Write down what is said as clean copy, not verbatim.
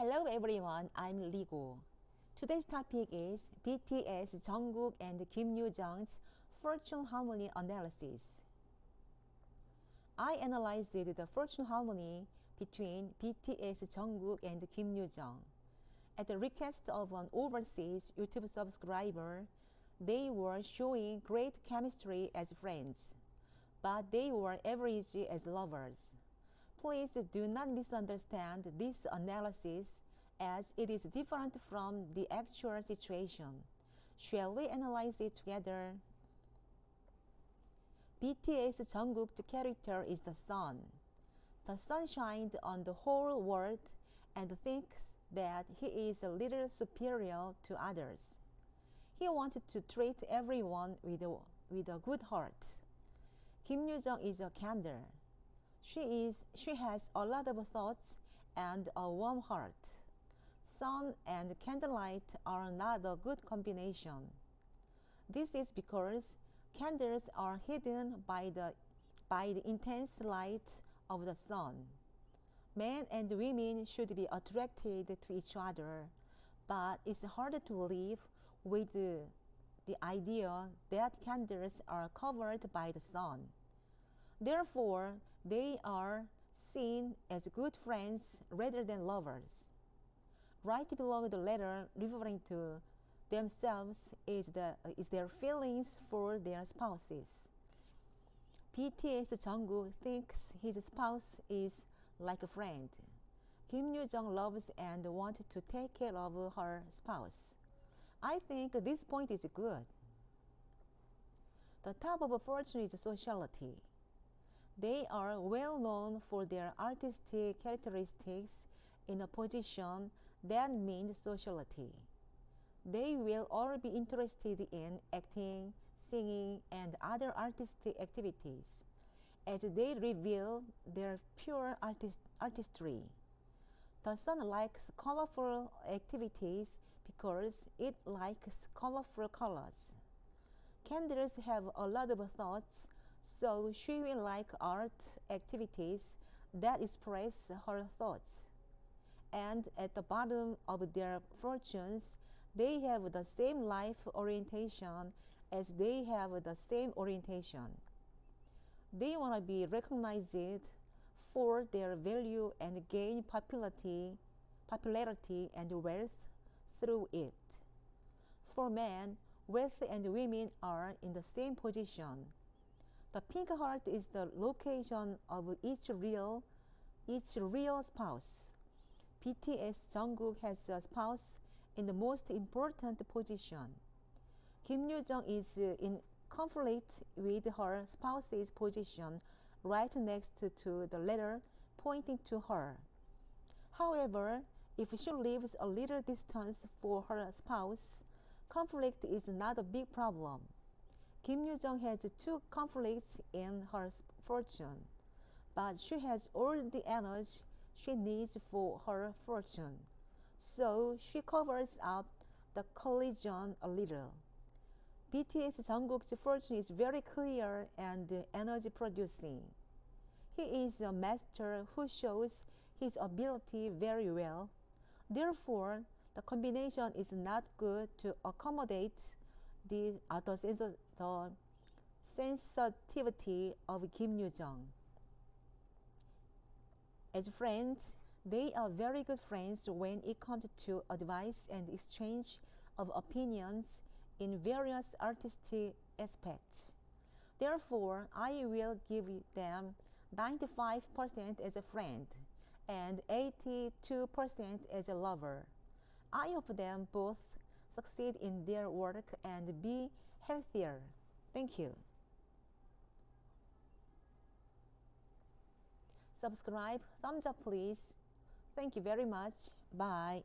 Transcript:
Hello everyone, I'm Ligo. Today's topic is BTS Jungkook and Kim Yoo-jung's fortune harmony analysis. I analyzed the fortune harmony between BTS Jungkook and Kim Yoo-jung. At the request of an overseas YouTube subscriber, they were showing great chemistry as friends, but they were average as lovers. Please do not misunderstand this analysis as it is different from the actual situation. Shall we analyze it together? BTS Jungkook's character is the sun. The sun shines on the whole world and thinks that he is a little superior to others. He wanted to treat everyone with a good heart. Kim Yoo-jung is a candle. She has a lot of thoughts and a warm heart. Sun and candlelight are not a good combination. This is because candles are hidden by the intense light of the sun. Men and women should be attracted to each other, but it's hard to live with the idea that candles are covered by the sun. Therefore, they are seen as good friends rather than lovers. Right below the letter referring to themselves is their feelings for their spouses. BTS Jungkook thinks his spouse is like a friend. Kim Yoo-jung loves and wants to take care of her spouse. I think this point is good. The top of fortune is sociality. They are well known for their artistic characteristics in a position that means sociality. They will all be interested in acting, singing, and other artistic activities as they reveal their pure artistry. The sun likes colorful activities because it likes colorful colors. Candles have a lot of thoughts, so she will like art activities that express her thoughts. And at the bottom of their fortunes, they have the same life orientation as they have the same orientation. They want to be recognized for their value and gain popularity and wealth through it. For men, wealth and women are in the same position. The pink heart is the location of each real spouse. BTS Jungkook has a spouse in the most important position. Kim Yoo-jung is in conflict with her spouse's position right next to the letter pointing to her. However, if she leaves a little distance for her spouse, conflict is not a big problem. Kim Yoo-jung has two conflicts in her fortune, but she has all the energy she needs for her fortune, so she covers up the collision a little. BTS Jungkook's fortune is very clear and energy producing. He is a master who shows his ability very well. Therefore, the combination is not good to accommodate the sensitivity of Kim Yoo-jung. As friends, they are very good friends when it comes to advice and exchange of opinions in various artistic aspects. Therefore, I will give them 95% as a friend and 82% as a lover. I hope them both succeed in their work and be healthier. Thank you. Subscribe, thumbs up please. Thank you very much. Bye.